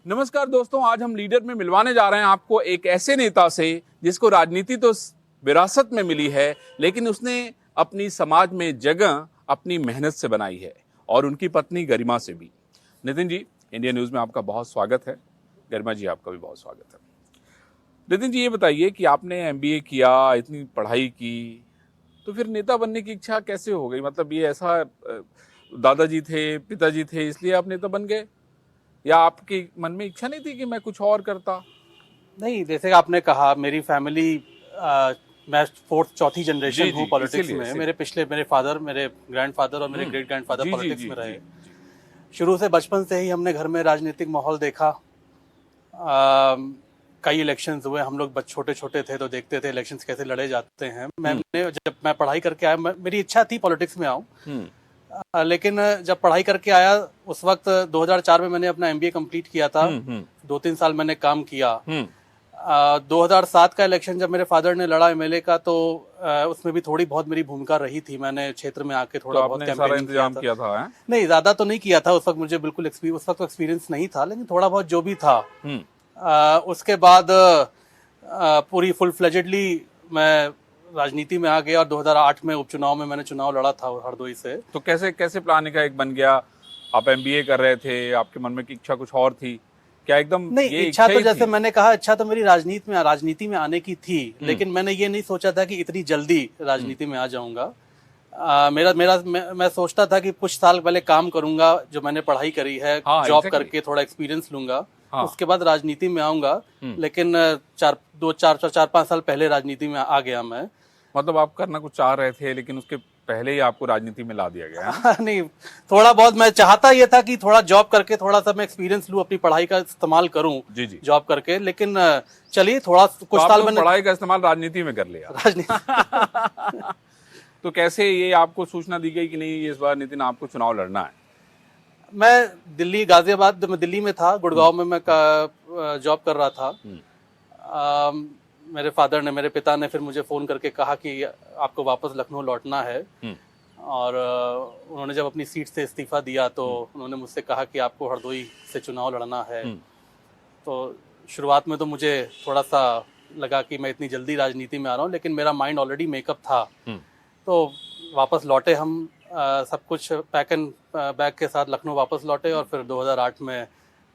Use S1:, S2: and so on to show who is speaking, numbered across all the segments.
S1: नमस्कार दोस्तों, आज हम लीडर में मिलवाने जा रहे हैं आपको एक ऐसे नेता से जिसको राजनीति तो विरासत में मिली है, लेकिन उसने अपनी समाज में जगह अपनी मेहनत से बनाई है और उनकी पत्नी गरिमा से भी। नितिन जी, इंडिया न्यूज़ में आपका बहुत स्वागत है। गरिमा जी, आपका भी बहुत स्वागत है। नितिन जी, ये बताइए कि आपने MBA किया, इतनी पढ़ाई की, तो फिर नेता बनने की इच्छा कैसे हो गई? मतलब ये ऐसा दादाजी थे, पिताजी थे, इसलिए आप नेता बन गए, या आपके मन में इच्छा नहीं थी कि मैं कुछ और करता?
S2: नहीं, जैसे आपने कहा, मेरी फैमिली मैं चौथी जनरेशन हूँ पॉलिटिक्स में। मेरे फादर, मेरे ग्रैंडफादर और मेरे ग्रेट ग्रैंडफादर पॉलिटिक्स में रहे। शुरू से बचपन से ही हमने घर में राजनीतिक माहौल देखा। कई इलेक्शंस हुए, हम लोग छोटे छोटे थे तो देखते थे इलेक्शंस कैसे लड़े जाते हैं। जब मैं पढ़ाई करके आया, मेरी इच्छा थी पॉलिटिक्स में आऊँ, लेकिन जब पढ़ाई करके आया उस वक्त 2004 में मैंने अपना MBA कंप्लीट किया था। 2-3 साल मैंने काम किया। 2007 का इलेक्शन जब मेरे फादर ने लड़ा MLA का, तो उसमें भी थोड़ी बहुत मेरी भूमिका रही थी। मैंने क्षेत्र में आके थोड़ा बहुत कैंपेनिंग किया था। नहीं, ज्यादा तो नहीं किया था उस वक्त, मुझे बिल्कुल उस वक्त एक्सपीरियंस नहीं था, लेकिन थोड़ा बहुत जो भी था। उसके बाद पूरी फुल फ्लेजेडली मैं राजनीति में आ गया और 2008 में उपचुनाव में मैंने चुनाव लड़ा था हरदोई से।
S1: तो कैसे प्लान का एक बन गया? आप MBA कर रहे थे, आपके मन में की इच्छा कुछ और थी क्या? एकदम
S2: नहीं,
S1: ये
S2: इच्छा तो जैसे मैंने कहा, इच्छा तो मेरी राजनीति में आने की थी, लेकिन मैंने ये नहीं सोचा था कि इतनी जल्दी राजनीति में आ जाऊंगा। मैं सोचता था कि कुछ साल पहले काम करूंगा, जो मैंने पढ़ाई करी है, जॉब करके थोड़ा एक्सपीरियंस लूंगा, उसके बाद राजनीति में आऊंगा। लेकिन 4-5 साल पहले राजनीति में आ गया मैं।
S1: मतलब आप करना कुछ चाह रहे थे, लेकिन उसके पहले ही आपको राजनीति में ला दिया गया?
S2: नहीं, थोड़ा बहुत मैं चाहता ये था कि थोड़ा जॉब करके थोड़ा सा मैं एक्सपीरियंस लूं, अपनी पढ़ाई का इस्तेमाल करूं जॉब करके। लेकिन चलिए, थोड़ा कुछ साल मैंने
S1: पढ़ाई का इस्तेमाल राजनीति में कर लिया।
S2: राजनीति
S1: तो कैसे ये आपको सूचना दी गई कि नहीं, इस बार नितिन आपको चुनाव लड़ना है?
S2: मैं दिल्ली में था, गुड़गांव में मैं जॉब कर रहा था। मेरे मेरे पिता ने फिर मुझे फोन करके कहा कि आपको वापस लखनऊ लौटना है। और उन्होंने जब अपनी सीट से इस्तीफा दिया तो उन्होंने मुझसे कहा कि आपको हरदोई से चुनाव लड़ना है। तो शुरुआत में तो मुझे थोड़ा सा लगा कि मैं इतनी जल्दी राजनीति में आ रहा हूँ, लेकिन मेरा माइंड ऑलरेडी मेकअप था। तो वापस लौटे हम, सब कुछ पैक एंड बैग के साथ लखनऊ वापस लौटे और फिर 2008 में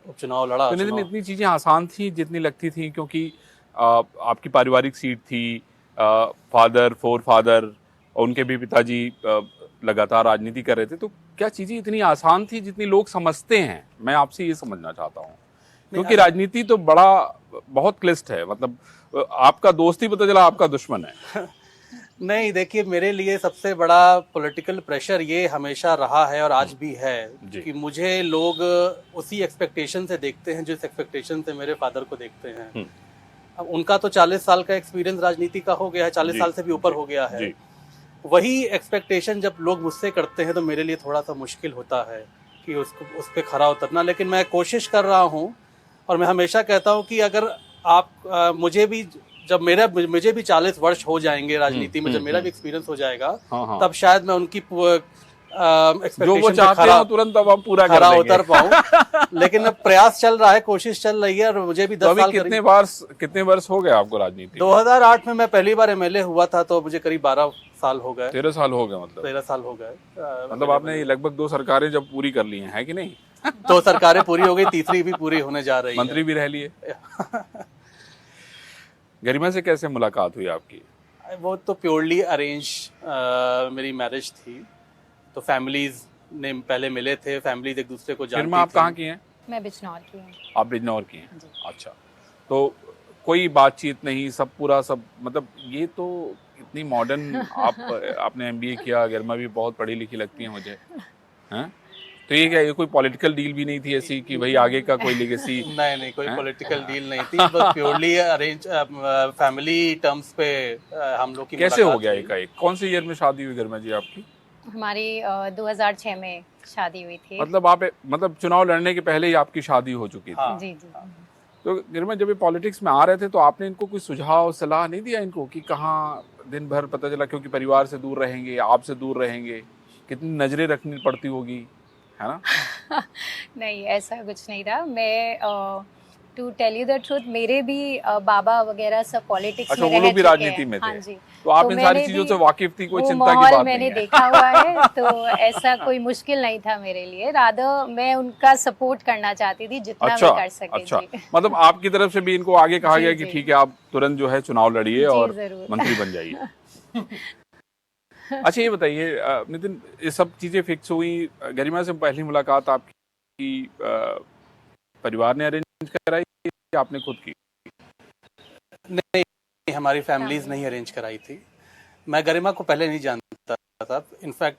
S2: उपचुनाव लड़ा।
S1: तो लेकिन इतनी चीजें आसान थी जितनी लगती थी, क्योंकि आपकी पारिवारिक सीट थी, फोर फादर और उनके भी पिताजी लगातार राजनीति कर रहे थे। तो क्या चीजें इतनी आसान थी जितनी लोग समझते हैं? मैं आपसे ये समझना चाहता हूँ, क्योंकि राजनीति तो बहुत क्लिष्ट है। मतलब आपका दोस्त ही पता चला आपका दुश्मन है।
S2: नहीं, देखिए, मेरे लिए सबसे बड़ा पॉलिटिकल प्रेशर ये हमेशा रहा है और आज भी है कि मुझे लोग उसी एक्सपेक्टेशन से देखते हैं जिस एक्सपेक्टेशन से मेरे फादर को देखते हैं। अब उनका तो 40 साल का एक्सपीरियंस राजनीति का हो गया है, 40 साल से भी ऊपर हो गया है। वही एक्सपेक्टेशन जब लोग मुझसे करते हैं तो मेरे लिए थोड़ा सा मुश्किल होता है कि उस पर खरा उतरना। लेकिन मैं कोशिश कर रहा हूँ और मैं हमेशा कहता हूँ कि अगर आप मुझे भी 40 वर्ष हो जाएंगे राजनीति में, जब मेरा भी एक्सपीरियंस हो जाएगा, तब शायद मैं उनकी
S1: एक्सपेक्टेशन पे तुरंत अब पूरा
S2: खरा उतर पाऊं। लेकिन अब प्रयास चल रहा है, कोशिश चल रही है, और मुझे भी 10 साल
S1: कितने वर्ष हो गए आपको राजनीति?
S2: 2008 में मैं पहली बार MLA हुआ था, तो मुझे करीब 12 साल हो गए।
S1: 13 साल हो गए? मतलब
S2: 13 साल हो गए।
S1: मतलब आपने लगभग 2 सरकारें जब पूरी कर ली हैं, है कि नहीं?
S2: 2 सरकारें पूरी हो गई, तीसरी भी पूरी होने जा रही है।
S1: मंत्री भी रह लिए। गरिमा से कैसे मुलाकात हुई आपकी?
S2: वो तो प्योरली अरेंज मेरी मैरिज थी। तो फैमिलीज ने पहले मिले थे, फैमिलीज एक दूसरे को जानती थी।
S1: आप कहाँ की हैं?
S3: मैं बिजनौर की हूँ।
S1: आप बिजनौर की हैं? अच्छा, तो कोई बातचीत नहीं, सब मतलब ये तो इतनी मॉडर्न आपने MBA किया, गरिमा भी बहुत पढ़ी लिखी लगती है मुझे, हैं? तो ये क्या, ये कोई पॉलिटिकल डील भी नहीं थी ऐसी कि भाई आगे का कोई लेगेसी?
S2: नहीं, कोई पॉलिटिकल डील नहीं थी, बस प्योरली अरेंज फैमिली टर्म्स पे हम लोग की।
S1: कैसे हो गया एक? कौन से ईयर में शादी हुई गरिमा जी आपकी?
S3: हमारी 2006 में शादी हुई थी।
S1: मतलब चुनाव लड़ने के पहले ही आपकी शादी हो चुकी थी?
S3: जी।
S1: तो गरिमा, जब ये पॉलिटिक्स में आ रहे थे तो आपने इनको कोई सुझाव सलाह नहीं दिया इनको कि कहाँ दिन भर, पता चला क्योंकि परिवार से दूर रहेंगे, आपसे दूर रहेंगे, कितनी नजरें रखनी पड़ती होगी, है ना?
S3: नहीं, ऐसा कुछ नहीं था। मैं to tell you the truth, मेरे भी बाबा वगैरह सब पॉलिटिक्स
S1: अच्छा,
S3: में
S1: वो
S3: रह
S1: लोग भी
S3: चुके
S1: राजनीति
S3: हैं।
S1: में
S3: हाँ
S1: थे,
S3: जी।
S1: तो आप
S3: तो
S1: इन सारी
S3: मैंने
S1: चीजों
S3: भी
S1: से वाकिफ थी, कोई
S3: वो
S1: चिंता की
S3: माहौल
S1: बात
S3: मैंने
S1: नहीं है।
S3: देखा हुआ है, तो ऐसा कोई मुश्किल नहीं था मेरे लिए। रादर मैं उनका सपोर्ट करना चाहती थी जितना
S1: अच्छा,
S3: मैं कर सके।
S1: अच्छा,
S3: जी।
S1: मतलब आपकी तरफ से भी इनको आगे कहा
S3: जी,
S1: गया कि
S3: जी।
S1: ठीक है, आप तुरंत जो है चुनाव लड़िए
S3: जी,
S1: और
S3: ज़रूर।
S1: मंत्री बन जाइए। अच्छा, ये बताइए नितिन, ये सब चीजें फिक्स हुई, गरिमा से पहली मुलाकात आपकी परिवार ने अरेंज कराई या आपने खुद की?
S2: नहीं, हमारी फैमिलीज
S3: फैमिली
S2: नहीं
S3: से।
S2: अरेंज कराई थी। मैं गरिमा को पहले नहीं जानता था। इनफैक्ट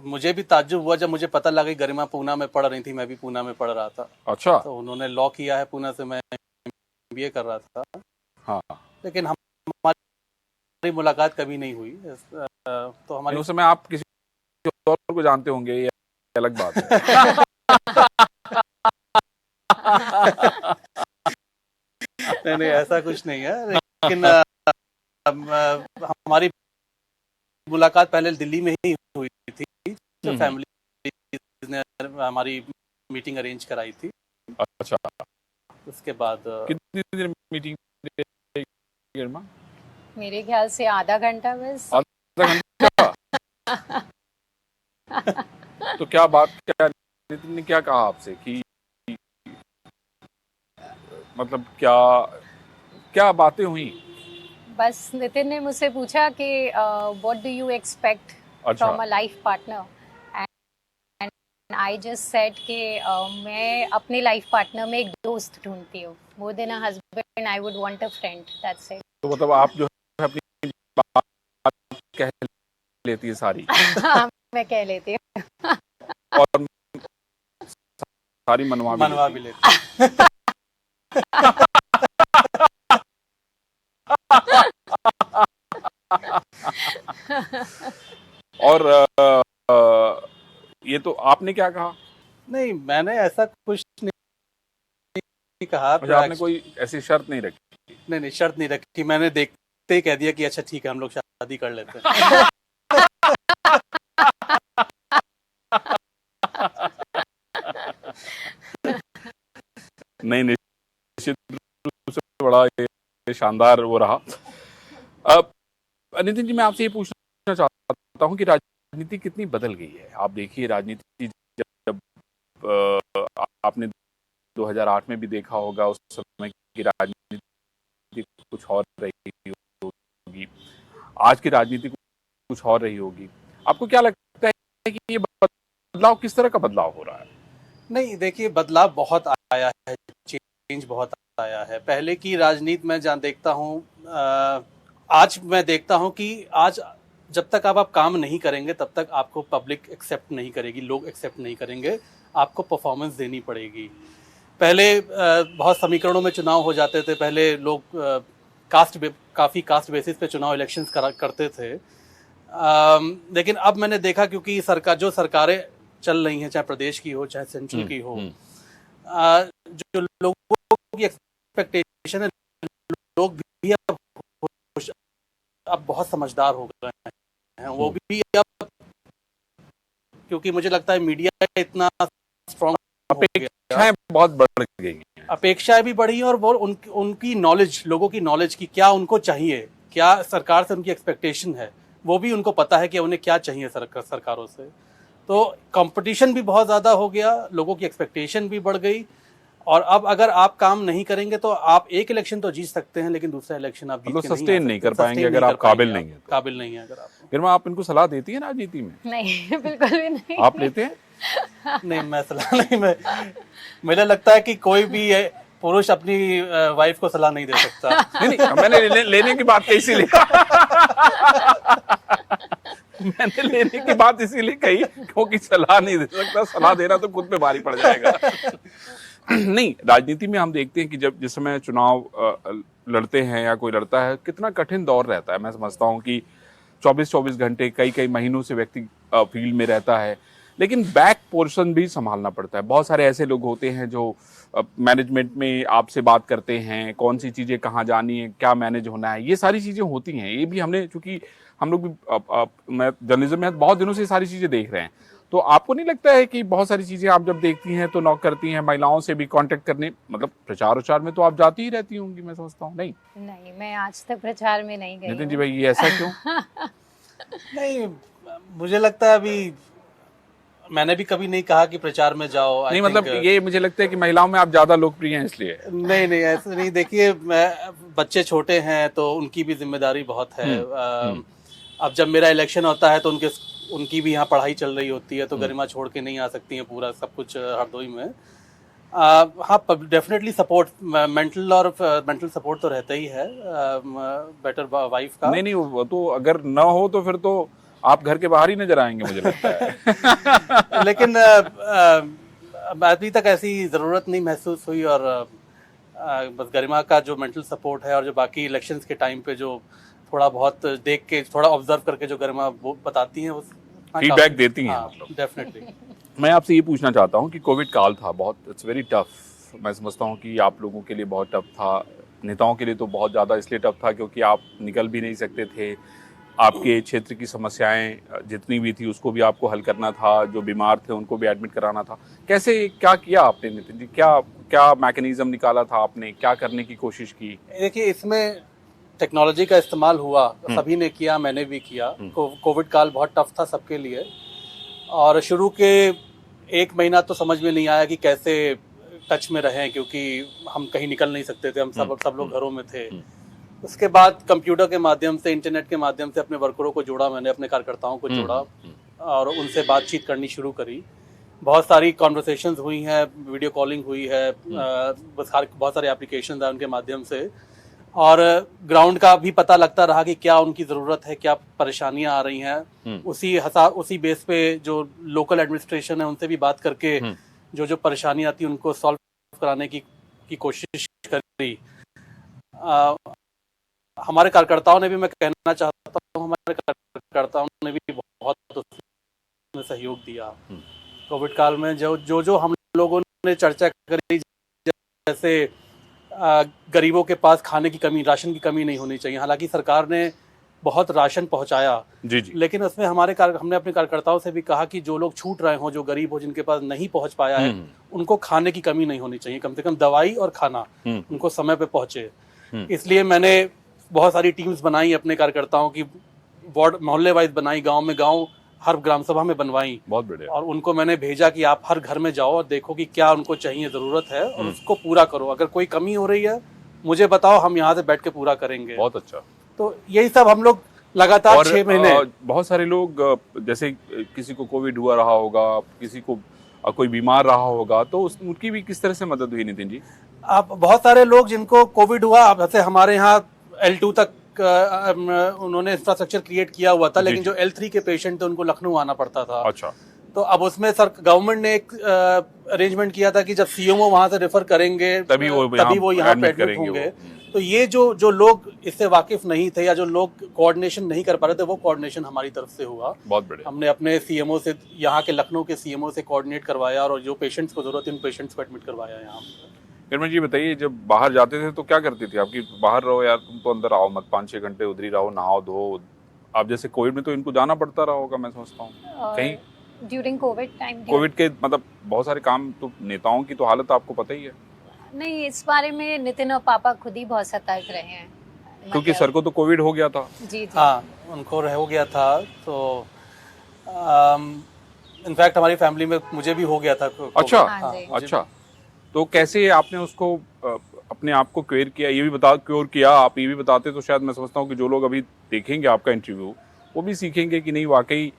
S2: मुझे भी ताज्जुब हुआ जब मुझे पता लगा कि गरिमा पूना में पढ़ रही थी, मैं भी पूना में पढ़ रहा था।
S1: अच्छा।
S2: तो उन्होंने लॉ किया है पूना से, मैं एमबीए कर रहा था।
S1: हाँ,
S2: लेकिन हमारी मुलाकात कभी नहीं हुई। तो हमारी
S1: उस समय आप किसी और को जानते होंगे, ये अलग बात है।
S2: नहीं, ऐसा कुछ नहीं है। लेकिन हमारी मुलाकात पहले दिल्ली में ही हुई थी। तो फैमिली ने हमारी मीटिंग अरेंज कराई थी।
S1: अच्छा,
S2: उसके बाद
S1: कितनी देर मीटिंग गरिमा?
S3: मेरे ख्याल से आधा घंटा बस।
S1: आधा घंटा? तो क्या बात, क्या नितिन ने क्या कहा आपसे कि मतलब क्या क्या बातें हुई?
S3: बस नितिन ने मुझसे पूछा कि व्हाट डू यू एक्सपेक्ट
S1: अच्छा,
S3: from a life partner, and I just said कि मैं अपने लाइफ पार्टनर में एक दोस्त ढूंढती हूँ। More than a husband I would want a friend, that's it.
S1: तो मतलब आप जो है अपनी बात कह लेती है सारी,
S3: मैं कह लेती हूँ।
S1: और सारी मनवा भी
S2: मनवा
S1: लेती
S2: भी
S1: है।
S2: लेते।
S1: और ये तो आपने क्या कहा?
S2: नहीं, मैंने ऐसा कुछ नहीं कहा।
S1: अच्छा, आपने कोई ऐसी शर्त नहीं रखी?
S2: नहीं, शर्त नहीं रखी। मैंने देखते ही कह दिया कि अच्छा ठीक है, हम लोग शादी कर लेते हैं।
S1: नहीं, निश्चित रूप से बड़ा ये शानदार वो रहा। अब नितिन जी, मैं आपसे ये पूछना चाहता हूँ कि राजनीति कितनी बदल गई है। आप देखिए, राजनीति जब आपने 2008 में भी देखा होगा, उस समय की राजनीति कुछ और रही होगी, आज की राजनीति कुछ और रही होगी। आपको क्या लगता है कि ये बदलाव, किस तरह का बदलाव हो रहा है?
S2: नहीं, देखिए, बदलाव बहुत आया है, चेंज बहुत आया है। पहले की राजनीति में जहाँ देखता हूँ, आज मैं देखता हूँ कि आज जब तक आप काम नहीं करेंगे तब तक आपको पब्लिक एक्सेप्ट नहीं करेगी, लोग एक्सेप्ट नहीं करेंगे। आपको परफॉर्मेंस देनी पड़ेगी। पहले बहुत समीकरणों में चुनाव हो जाते थे। पहले लोग काफ़ी कास्ट बेसिस पे चुनाव इलेक्शंस करते थे। लेकिन अब मैंने देखा, क्योंकि जो सरकारें चल रही हैं, चाहे प्रदेश की हो चाहे सेंट्रल की हो, जो लोगों की एक्सपेक्टेशन है, लोग भी अब बहुत समझदार हो गए हैं। वो भी अब, क्योंकि मुझे लगता है मीडिया इतना स्ट्रॉन्ग हो गया,
S1: अपेक्षाएं बहुत बढ़ गई हैं।
S2: अपेक्षाएं भी बढ़ी हैं, और वो उनकी नॉलेज, लोगों की नॉलेज की क्या उनको चाहिए, क्या सरकार से उनकी एक्सपेक्टेशन है, वो भी उनको पता है कि उन्हें क्या चाहिए सरकारों से। तो कंपटीशन भी बहुत ज़्यादा हो गया, लोगों की एक्सपेक्टेशन भी बढ़ गई। और अब अगर आप काम नहीं करेंगे तो आप एक इलेक्शन तो जीत सकते हैं, लेकिन दूसरा इलेक्शन आप जीत
S1: मतलब
S2: के नहीं आ
S1: सस्टेन नहीं
S2: सकते।
S1: कर पाएंगे
S2: sustain
S1: अगर
S2: नहीं
S1: आप
S2: कर पाएंगे,
S1: काबिल नहीं है तो।
S2: काबिल नहीं है अगर आप।
S1: फिर आप इनको सलाह देती है राजनीति में?
S3: नहीं, बिल्कुल भी नहीं।
S1: आप लेते हैं?
S2: नहीं, मैं सलाह नहीं, मुझे लगता है कि कोई भी पुरुष अपनी वाइफ को सलाह नहीं दे सकता।
S1: नहीं, मैंने लेने की बात कैसी ली? मैंने लेने की बात इसीलिए कही क्योंकि सलाह नहीं दे सकता, सलाह देना तो खुद पे भारी पड़ जाएगा। नहीं, राजनीति में हम देखते हैं कि जब जिस समय चुनाव लड़ते हैं या कोई लड़ता है, कितना कठिन दौर रहता है। मैं समझता हूँ कि 24-24 घंटे, कई महीनों से व्यक्ति फील्ड में रहता है, लेकिन बैक पोर्शन भी संभालना पड़ता है। बहुत सारे ऐसे लोग होते हैं जो मैनेजमेंट में आपसे बात करते हैं, कौन सी चीज़ें कहाँ जानी है, क्या मैनेज होना है, ये सारी चीज़ें होती हैं। ये भी हमने, चूंकि हम लोग भी मैं जर्नलिज्म में बहुत दिनों से ये सारी चीज़ें देख रहे हैं, तो आपको नहीं लगता है कि बहुत सारी चीजें आप जब देखती हैं तो नॉक करती हैं, महिलाओं से भी कांटेक्ट करने, मतलब प्रचार उचार में तो आप जाती ही रहती होंगी, मैं समझता हूँ, नहीं?
S3: नहीं, मैं आज तक प्रचार में नहीं गई
S1: नितिन जी
S3: हूँ।
S1: भाई, ये ऐसा क्यों?
S2: नहीं, मुझे लगता है अभी मैंने भी कभी नहीं कहा कि प्रचार में जाओ। I
S1: नहीं मतलब
S2: think,
S1: ये मुझे लगता है कि महिलाओं में आप ज्यादा लोकप्रिय हैं इसलिए।
S2: नहीं नहीं ऐसे नहीं। देखिए, बच्चे छोटे हैं तो उनकी भी जिम्मेदारी बहुत है। अब जब मेरा इलेक्शन होता है तो उनकी भी यहाँ पढ़ाई चल रही होती है, तो गरिमा छोड़ के नहीं आ सकती हैं पूरा सब कुछ हरदोई में। हाँ, डेफिनेटली सपोर्ट, मेंटल सपोर्ट तो रहता ही है बेटर वाइफ का।
S1: नहीं वो तो अगर न हो तो फिर तो आप घर के बाहर ही नजर आएंगे, मुझे लगता है।
S2: लेकिन अभी तक ऐसी जरूरत नहीं महसूस हुई, और बस गरिमा का जो मेंटल सपोर्ट है और जो बाकी इलेक्शंस के टाइम पे जो थोड़ा बहुत देख के, थोड़ा ऑब्जर्व करके जो गरिमा वो बताती हैं, उस
S1: फीडबैक देती हैं, मतलब
S2: डेफिनेटली।
S1: मैं आपसे ये पूछना चाहता हूँ कि कोविड काल था बहुत, इट्स वेरी टफ। मैं समझता हूँ कि आप लोगों के लिए बहुत टफ था, नेताओं के लिए तो बहुत ज़्यादा इसलिए टफ था क्योंकि आप निकल भी नहीं सकते थे, आपके क्षेत्र की समस्याएं जितनी भी थी उसको भी आपको हल करना था, जो बीमार थे उनको भी एडमिट कराना था। कैसे क्या किया आपने नितिन जी, क्या मैकेनिज्म निकाला था आपने, क्या करने की कोशिश की?
S2: देखिए, इसमें टेक्नोलॉजी का इस्तेमाल हुआ, सभी ने किया, मैंने भी किया। कोविड काल बहुत टफ था सबके लिए, और शुरू के 1 महीना तो समझ में नहीं आया कि कैसे टच में रहें, क्योंकि हम कहीं निकल नहीं सकते थे, हम सब लोग घरों में थे। उसके बाद कंप्यूटर के माध्यम से, इंटरनेट के माध्यम से अपने वर्करों को जोड़ा, मैंने अपने कार्यकर्ताओं को जोड़ा और उनसे बातचीत करनी शुरू करी। बहुत सारी कॉन्वर्सेशंस हुई हैं, वीडियो कॉलिंग हुई है, बहुत सारे एप्लीकेशन है उनके माध्यम से, और ग्राउंड का भी पता लगता रहा कि क्या उनकी ज़रूरत है, क्या परेशानियां आ रही हैं। उसी बेस पे जो लोकल एडमिनिस्ट्रेशन है उनसे भी बात करके जो परेशानियां आती उनको सॉल्व कराने की कोशिश करी। हमारे कार्यकर्ताओं ने भी, मैं कहना चाहता हूँ, हमारे कार्यकर्ताओं ने भी बहुत उसमें सहयोग दिया। कोविड काल में जो हम लोगों ने चर्चा करी, जैसे गरीबों के पास खाने की कमी, राशन की कमी नहीं होनी चाहिए। हालांकि सरकार ने बहुत राशन पहुंचाया,
S1: जी।
S2: लेकिन उसमें हमने अपने कार्यकर्ताओं से भी कहा कि जो लोग छूट रहे हों, जो गरीब हो, जिनके पास नहीं पहुंच पाया है, उनको खाने की कमी नहीं होनी चाहिए। कम से कम दवाई और खाना उनको समय पे पहुंचे। इसलिए मैंने बहुत सारी टीम्स बनाई अपने कार्यकर्ताओं की, वार्ड मोहल्ले वाइज बनाई, गाँव हर ग्राम सभा में बनवाई।
S1: बहुत बढ़िया।
S2: और उनको मैंने भेजा कि आप हर घर में जाओ और देखो कि क्या उनको चाहिए, ज़रूरत है, और उसको पूरा करो। अगर कोई कमी हो रही है मुझे बताओ, हम यहाँ से बैठ के पूरा करेंगे।
S1: बहुत अच्छा।
S2: तो यही सब हम लोग लगातार 6 महीने।
S1: बहुत सारे लोग, जैसे किसी को कोविड हुआ रहा होगा, किसी को कोई बीमार रहा होगा, तो उनकी भी किस तरह से मदद हुई नितिन जी?
S2: आप बहुत सारे लोग जिनको कोविड हुआ, जैसे हमारे यहाँ L2 तक उन्होंने इंफ्रास्ट्रक्चर क्रिएट किया हुआ था, लेकिन जो L3 के पेशेंट थे उनको लखनऊ आना पड़ता था।
S1: अच्छा।
S2: तो अब उसमें गवर्नमेंट ने एक अरेंजमेंट किया था कि जब सीएमओ वहां से रेफर करेंगे तभी वो यहाँ पे एडमिट होंगे। तो ये जो लोग इससे वाकिफ नहीं थे या जो लोग कोऑर्डिनेशन नहीं कर पा रहे थे, वो कोऑर्डिनेशन हमारी तरफ से हुआ।
S1: बहुत बढ़िया।
S2: हमने अपने सीएमओ से, यहाँ के लखनऊ के सीएमओ से कोऑर्डिनेट करवाया, और जो पेशेंट्स को जरूरत है उन पेशेंट्स को एडमिट करवाया यहाँ।
S1: निर्मल जी बताइए, जब बाहर जाते थे तो क्या करती थी आपकी? बाहर रहो यार, तुम तो अंदर आओ मत, 5-6 घंटे उधर ही रहो, नहाओ धो। आप जैसे कोविड में तो इनको जाना पड़ता रहा होगा, मैं समझता हूँ कहीं
S3: ड्यूरिंग कोविड टाइम।
S1: कोविड के मतलब बहुत सारे काम, तो नेताओं की तो हालत आपको पता ही है। नहीं,
S3: इस बारे में नितिन और पापा खुद ही बहुत सतर्क रहे हैं,
S1: क्योंकि सर को तो कोविड हो गया था।
S3: जी।
S2: हाँ, उनको हो गया था। तो इनफैक्ट हमारी फैमिली में मुझे भी हो गया था।
S1: अच्छा।
S3: हाँ,
S1: अच्छा, तो कैसे आपने उसको अपने आप को क्योर किया, ये भी क्योर किया? आप ये भी बताते तो शायद मैं समझता हूँ कि जो लोग अभी देखेंगे आपका इंटरव्यू, वो भी सीखेंगे कि नहीं वाकई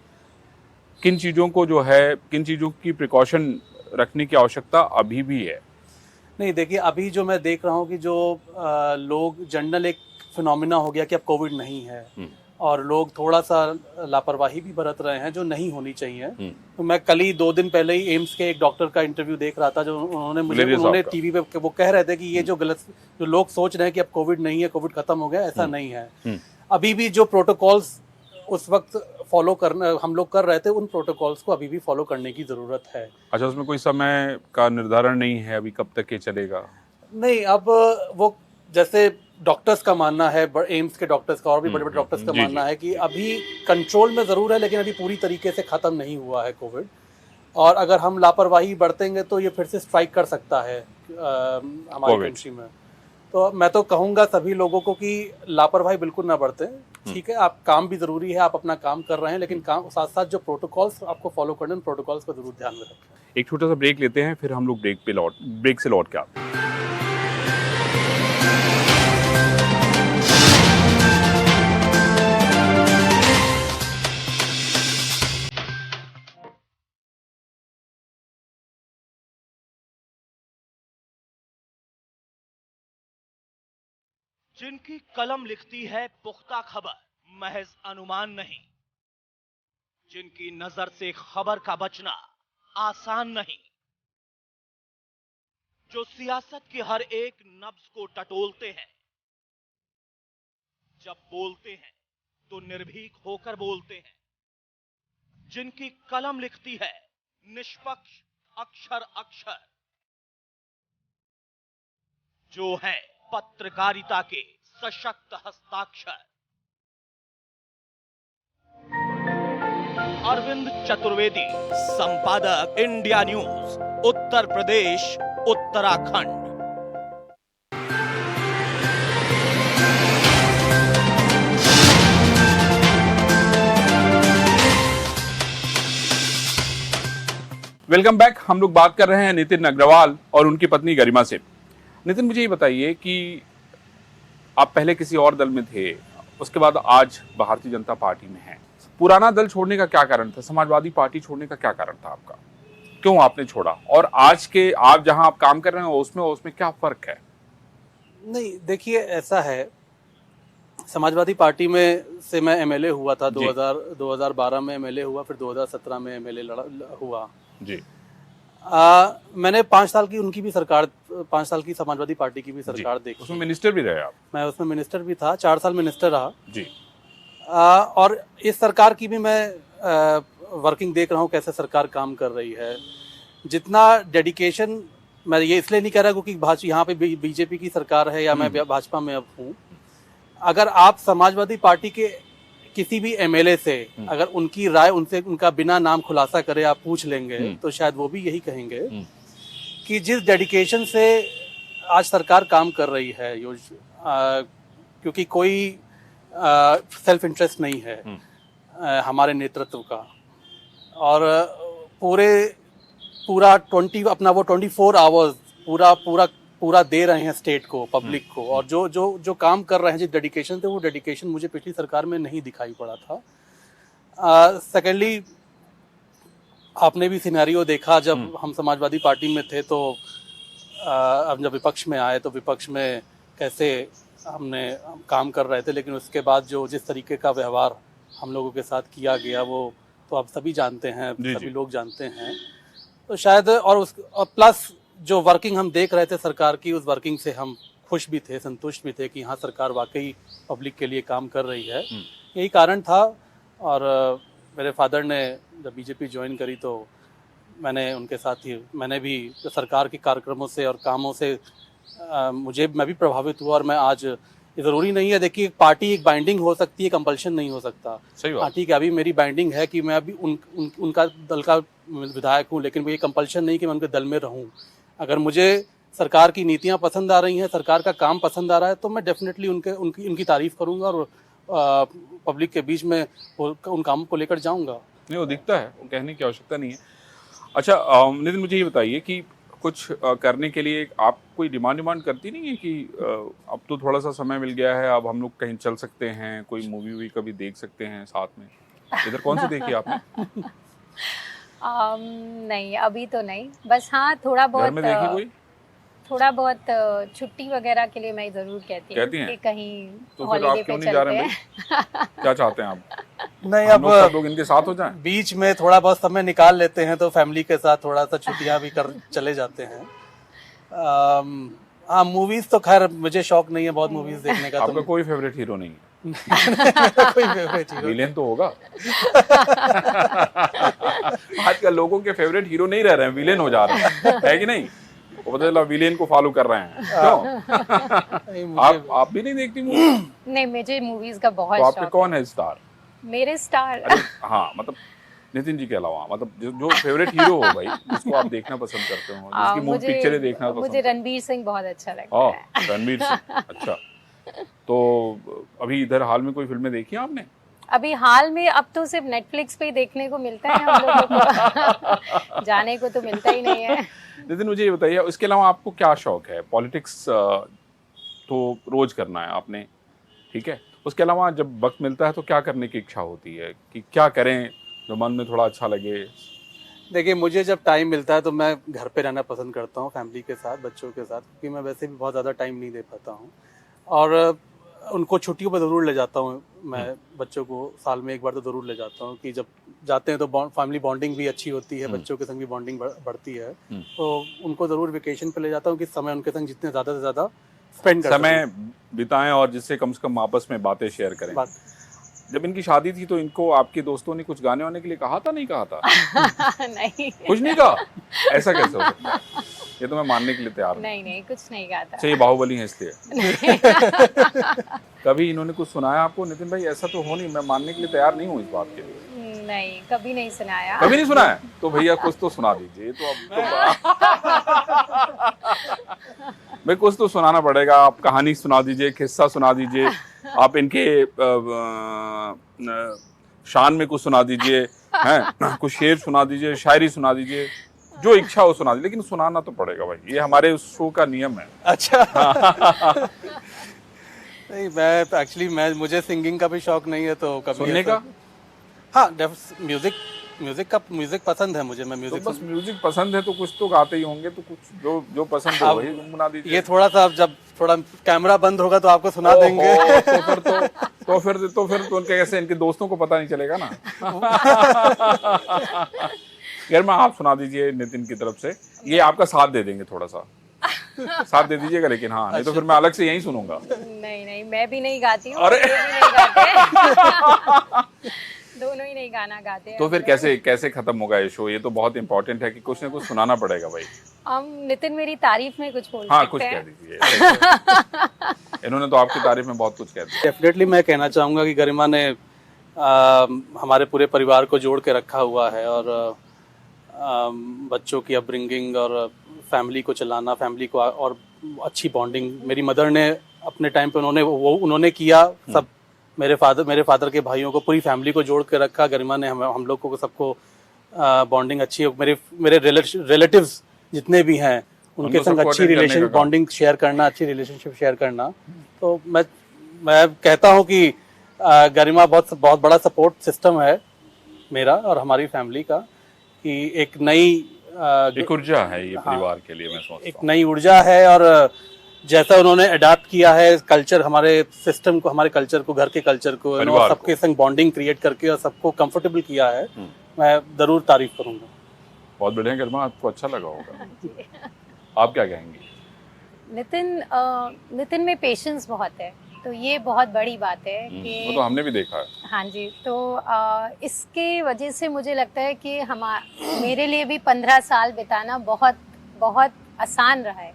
S1: किन चीज़ों को जो है, किन चीज़ों की प्रिकॉशन रखने की आवश्यकता अभी भी है।
S2: नहीं, देखिए, अभी जो मैं देख रहा हूँ कि जो लोग, जनरल एक फिनोमिना हो गया कि अब कोविड नहीं है, और लोग थोड़ा सा लापरवाही भी बरत रहे हैं जो नहीं होनी चाहिए। तो मैं कल ही 2 दिन पहले ही एम्स के एक डॉक्टर का इंटरव्यू देख रहा था, जो उन्होंने टीवी पे वो कह रहे थे कि ये जो लोग सोच रहे हैं कि अब कोविड नहीं है, कोविड खत्म हो गया, ऐसा नहीं है। अभी भी जो प्रोटोकॉल्स उस वक्त फॉलो करना हम लोग कर रहे थे, उन प्रोटोकॉल्स को अभी भी फॉलो करने की जरूरत है।
S1: अच्छा, उसमें कोई समय का निर्धारण नहीं है अभी कब तक ये चलेगा?
S2: नहीं, अब वो जैसे डॉक्टर्स का मानना है, एम्स के डॉक्टर्स का और भी बड़े बड़े डॉक्टर्स का
S1: जी,
S2: मानना है कि अभी कंट्रोल में ज़रूर है, लेकिन अभी पूरी तरीके से ख़त्म नहीं हुआ है कोविड। और अगर हम लापरवाही बरतेंगे तो ये फिर से स्ट्राइक कर सकता है हमारी
S1: कोविड।
S2: कंट्री में। तो मैं तो कहूँगा सभी लोगों को कि लापरवाही बिल्कुल ना बरतें। ठीक है, आप काम भी ज़रूरी है, आप अपना काम कर रहे हैं, लेकिन काम साथ साथ जो प्रोटोकॉल्स आपको फॉलो करने हैं, प्रोटोकॉल्स को ज़रूर ध्यान में रखें।
S1: एक छोटा सा ब्रेक लेते हैं, फिर हम लोग ब्रेक से लौट के आते हैं।
S4: जिनकी कलम लिखती है पुख्ता खबर, महज अनुमान नहीं। जिनकी नजर से खबर का बचना आसान नहीं। जो सियासत की हर एक नब्ज को टटोलते हैं। जब बोलते हैं तो निर्भीक होकर बोलते हैं। जिनकी कलम लिखती है निष्पक्ष अक्षर अक्षर। जो है पत्रकारिता के सशक्त हस्ताक्षर। अरविंद चतुर्वेदी, संपादक, India News, Uttar Pradesh, Uttarakhand.
S1: Welcome back. हम लोग बात कर रहे हैं नितिन अग्रवाल और उनकी पत्नी गरिमा से। नितिन, मुझे ये बताइए कि आप पहले किसी और दल में थे, उसके बाद आज भारतीय जनता पार्टी में हैं। पुराना दल छोड़ने का क्या कारण था? समाजवादी पार्टी छोड़ने का क्या कारण था आपका? क्यों आपने छोड़ा? और आज के आप जहां आप काम कर रहे हैं उसमें क्या फर्क है?
S2: नहीं, देखिए ऐसा है, समाजवादी पार्टी में से मैं एमएलए हुआ था। 2012 में एमएलए हुआ, फिर 2017 में एमएलए हुआ
S1: जी।
S2: मैंने 5 साल की उनकी भी सरकार, 5 साल की समाजवादी पार्टी की भी सरकार देखी।
S1: उसमें मिनिस्टर भी रहे आप?
S2: मैं उसमें मिनिस्टर भी था, 4 साल मिनिस्टर रहा
S1: जी।
S2: और इस सरकार की भी मैं वर्किंग देख रहा हूँ, कैसे सरकार काम कर रही है। जितना डेडिकेशन, मैं ये इसलिए नहीं कह रहा क्योंकि यहाँ पे बीजेपी की सरकार है या मैं भाजपा में अब हूँ। अगर आप समाजवादी पार्टी के किसी भी एमएलए से अगर उनकी राय उनसे उनका बिना नाम खुलासा करे आप पूछ लेंगे तो शायद वो भी यही कहेंगे कि जिस डेडिकेशन से आज सरकार काम कर रही है, क्योंकि कोई सेल्फ इंटरेस्ट नहीं है हमारे नेतृत्व का, और पूरा 24 आवर्स पूरा दे रहे हैं स्टेट को, पब्लिक को, और जो काम कर रहे हैं, जिस डेडिकेशन थे, वो डेडिकेशन मुझे पिछली सरकार में नहीं दिखाई पड़ा था। सेकेंडली, आपने भी सिनेरियो देखा जब हम समाजवादी पार्टी में थे, तो अब जब विपक्ष में आए तो विपक्ष में कैसे हमने काम कर रहे थे, लेकिन उसके बाद जिस तरीके का व्यवहार हम लोगों के साथ किया गया वो तो आप सभी जानते हैं, सभी लोग जानते हैं। तो शायद और प्लस जो वर्किंग हम देख रहे थे सरकार की, उस वर्किंग से हम खुश भी थे, संतुष्ट भी थे कि हाँ, सरकार वाकई पब्लिक के लिए काम कर रही है। यही कारण था। और मेरे फादर ने जब बीजेपी ज्वाइन करी तो मैंने उनके साथ ही, मैंने भी सरकार के कार्यक्रमों से और कामों से मैं भी प्रभावित हुआ। और मैं आज, ये ज़रूरी नहीं है, देखिए पार्टी एक बाइंडिंग हो सकती है, कंपल्शन नहीं हो सकता।
S1: सही बात।
S2: हाँ ठीक है, अभी मेरी बाइंडिंग है कि मैं अभी उनका दल का विधायक हूँ, लेकिन ये कंपल्शन नहीं कि मैं उनके दल में रहूँ। अगर मुझे सरकार की नीतियाँ पसंद आ रही हैं, सरकार का काम पसंद आ रहा है, तो मैं डेफिनेटली उनकी तारीफ करूँगा और पब्लिक के बीच में उन कामों को लेकर जाऊँगा।
S1: नहीं, वो दिखता है, वो कहने की आवश्यकता नहीं है। अच्छा नितिन, मुझे ये बताइए कि कुछ करने के लिए आप कोई डिमांड करती नहीं है कि अब तो थोड़ा सा समय मिल गया है, अब हम लोग कहीं चल सकते हैं, कोई मूवी वूवी कभी देख सकते हैं साथ में? इधर कौन सी देखी आपने?
S3: नहीं, अभी तो नहीं, बस हाँ थोड़ा
S1: घर
S3: बहुत
S1: में देखी कोई?
S3: थोड़ा बहुत छुट्टी वगैरह के लिए मैं जरूर कहती हूँ कि कहीं
S1: तो फिर आप
S3: हॉलीडे
S1: क्यों
S3: पे
S1: नहीं जा
S3: चलते
S1: रहे
S3: हैं।
S1: भाई? क्या चाहते हैं आप?
S2: नहीं,
S1: हम
S2: अब
S1: सब लोग इनके साथ हो जाएं?
S2: बीच में थोड़ा बहुत समय निकाल लेते हैं तो फैमिली के साथ थोड़ा सा छुट्टियां भी कर चले जाते हैं। हाँ, मूवीज तो खैर मुझे शौक नहीं है बहुत मूवीज देखने का।
S1: आपका कोई फेवरेट हीरो नहीं है?
S2: कोई फेवरेट हीरो
S1: विलेन तो होगा। आजकल लोगों के फेवरेट हीरो नहीं रह रहे हैं, विलेन हो जा रहे हैं, है कि नहीं? वो पता चला विलेन को फॉलो कर रहे हैं। क्यों?
S2: नहीं, मुझे
S1: आप भी नहीं देखती मूवी?
S3: नहीं, मुझे मूवीज का बहुत
S1: तो आपके
S3: शौक
S1: कौन है स्टार?
S3: है। मेरे स्टार
S1: अरे हाँ, मतलब नितिन जी के अलावा, मतलब जो फेवरेट हीरो हो भाई, जिसको आप देखना पसंद करते हो, जिसकी मूवी पिक्चरें देखना पसंद?
S3: मुझे रणबीर सिंह बहुत अच्छा लगता
S1: ओह,
S3: है।
S1: रणबीर सिंह, अच्छा। तो अभी इधर हाल में कोई फिल्में देखी हैं आपने?
S3: अभी हाल में अब तो सिर्फ नेटफ्लिक्स पे ही देखने को मिलता है हम लोगों को। जाने को तो मिलता ही नहीं है।
S1: नितिन, मुझे ये बताइए, इसके अलावा आपको क्या शौक है? पॉलिटिक्स तो रोज करना है आपने, ठीक है, उसके अलावा जब वक्त मिलता है तो क्या करने की इच्छा होती है कि क्या करें जो मन में थोड़ा अच्छा लगे?
S2: देखिए, मुझे जब टाइम मिलता है तो मैं घर पे रहना पसंद करता हूँ, फैमिली के साथ, बच्चों के साथ, क्योंकि मैं वैसे भी बहुत ज़्यादा टाइम नहीं दे पाता हूँ। और उनको छुट्टियों पर ज़रूर ले जाता हूँ मैं, बच्चों को साल में एक बार तो ज़रूर ले जाता हूँ कि जब जाते हैं तो फैमिली बॉन्डिंग भी अच्छी होती है, बच्चों के संग भी बॉन्डिंग बढ़ती है। तो उनको ज़रूर वेकेशन पे ले जाता हूँ कि समय उनके संग जितने ज़्यादा से ज़्यादा स्पेंड कर
S1: समय बिताएं और जिससे कम से कम आपस में बातें शेयर करें। जब इनकी शादी थी तो इनको आपके दोस्तों ने कुछ गाने वाने के लिए कहा था, नहीं कहा था?
S3: नहीं,
S1: कुछ नहीं कहा? ऐसा कैसे हो सकता है? ये तो मैं मानने के लिए तैयार हूँ।
S3: नहीं, कुछ नहीं कहा था।
S1: अच्छा, ये बाहुबली है इसलिए। कभी इन्होंने कुछ सुनाया आपको? नितिन भाई, ऐसा तो हो नहीं, मैं मानने के लिए तैयार नहीं हूँ इस बात के लिए।
S3: नहीं, कभी नहीं सुनाया।
S1: कभी नहीं सुनाया? तो भैया कुछ तो सुना दीजिए। तो अब भाई कुछ तो सुनाना पड़ेगा। आप कहानी सुना दीजिए, किस्सा सुना दीजिए, आप इनके शान में कुछ सुना दीजिए, हैं, कुछ शेर सुना दीजिए, शायरी सुना दीजिए, जो इच्छा हो सुना दीजिए, लेकिन सुनाना तो पड़ेगा भाई, ये हमारे उस शो का नियम है।
S2: अच्छा। नहीं, मैं एक्चुअली मुझे सिंगिंग का भी शौक नहीं है, तो कभी
S1: सुनने का?
S2: हाँ, म्यूजिक पसंद है मुझे, मैं
S1: तो
S2: म्यूजिक
S1: बस म्यूजिक पसंद है तो कुछ तो गाते ही होंगे, तो कुछ जो पसंद है वही गुनगुना दीजिए।
S2: ये थोड़ा सा, अब जब थोड़ा कैमरा बंद होगा तो आपको सुना देंगे।
S1: तो फिर तो उनके कैसे, इनके दोस्तों को पता नहीं चलेगा ना। यार मैं, आप सुना दीजिए नितिन की तरफ से, ये आपका साथ दे देंगे, थोड़ा सा साथ दे दीजिएगा, लेकिन हाँ, नहीं तो फिर मैं अलग से यही सुनूंगा।
S3: नहीं, मैं भी नहीं गाती हूँ,
S1: अरे!
S3: ये भी नहीं गाते। दोनों ही नहीं गाना गाते हैं।
S1: तो फिर कैसे खत्म होगा ये शो? ये तो बहुत इंपॉर्टेंट है कि कुछ ना कुछ सुनाना पड़ेगा भाई।
S3: हम नितिन मेरी तारीफ में कुछ बोल
S1: हाँ,
S3: सकते
S1: कुछ
S3: हैं?
S1: कह दीजिए। इन्होंने तो आपकी तारीफ में बहुत कुछ कह दिया।
S2: डेफिनेटली मैं कहना चाहूँगा कि गरिमा ने हमारे पूरे परिवार को जोड़ के रखा हुआ है, और बच्चों की अपब्रिंगिंग और फैमिली को चलाना, फैमिली को और अच्छी बॉन्डिंग मेरी मदर ने अपने टाइम पे उन्होंने किया। सब मेरे फादर के भाइयों को, पूरी फैमिली को जोड़ के रखा। गरिमा ने हम लोग को सबको बॉन्डिंग अच्छी है। मेरे रिलेटिव्स जितने भी हैं उनके संग अच्छी बॉन्डिंग शेयर करना, अच्छी रिलेशनशिप शेयर करना। तो मैं कहता हूँ कि गरिमा बहुत बड़ा सपोर्ट सिस्टम है मेरा और हमारी फैमिली का, कि एक नई
S1: ऊर्जा है ये परिवार के लिए, मैं समझता हूँ।
S2: एक नई ऊर्जा है, और जैसा उन्होंने अडाप्ट किया है कल्चर, हमारे सिस्टम को, हमारे कल्चर को, घर के कल्चर को, सबके संग बॉन्डिंग क्रिएट करके और सबको कंफर्टेबल किया है, मैं जरूर तारीफ करूंगा।
S1: बहुत बढ़िया गरिमा, आपको अच्छा लगा होगा। आप क्या कहेंगे?
S3: नितिन में पेशेंस बहुत है, तो ये बहुत बड़ी बात है कि
S1: वो तो हमने भी देखा है।
S3: हाँ जी, तो इसके वजह से मुझे लगता है कि मेरे लिए भी 15 साल बिताना बहुत बहुत आसान रहा है।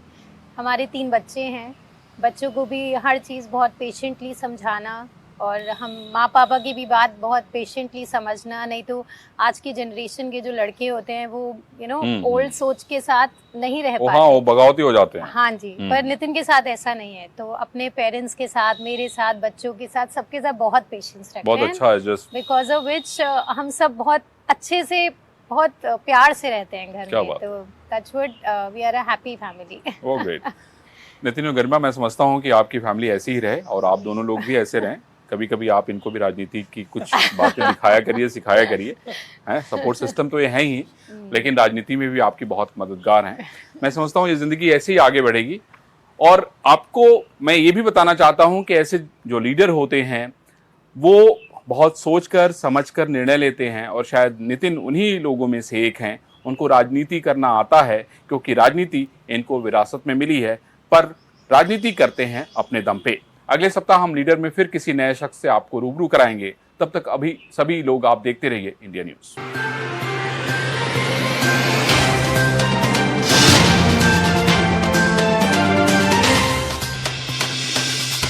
S3: हमारे 3 बच्चे हैं, बच्चों को भी हर चीज़ बहुत पेशेंटली समझाना, और हम माँ पापा की भी बात बहुत पेशेंटली समझना। नहीं तो आज की जनरेशन के जो लड़के होते हैं वो ओल्ड सोच के साथ नहीं रह पाते।
S1: हाँ, वो बगावती हो जाते हैं।
S3: हाँ जी, पर नितिन के साथ ऐसा नहीं है। तो अपने पेरेंट्स के साथ, मेरे साथ, बच्चों के साथ, सबके साथ बहुत पेशेंस रखते हैं।
S1: बहुत अच्छा है, जस्ट
S3: बिकॉज ऑफ विच हम सब बहुत अच्छे से, बहुत प्यार से रहते हैं घर में। तो touch wood we are a happy family.
S1: Oh great. Nitin और गरिमा, मैं समझता हूँ कि आपकी फैमिली ऐसी ही रहे और आप दोनों लोग भी ऐसे रहें। कभी कभी आप इनको भी राजनीति की कुछ बातें दिखाया करिए, सिखाया करिए, हैं। सपोर्ट सिस्टम तो ये है ही, लेकिन राजनीति में भी आपकी बहुत मददगार हैं। मैं समझता हूँ ये जिंदगी ऐसे ही आगे बढ़ेगी। और आपको मैं ये भी बताना चाहता हूँ कि ऐसे जो लीडर होते हैं वो बहुत सोचकर समझकर निर्णय लेते हैं, और शायद नितिन उन्हीं लोगों में से एक हैं। उनको राजनीति करना आता है क्योंकि राजनीति इनको विरासत में मिली है, पर राजनीति करते हैं अपने दम पे। अगले सप्ताह हम लीडर में फिर किसी नए शख्स से आपको रूबरू कराएंगे। तब तक अभी सभी लोग आप देखते रहिए इंडिया न्यूज़।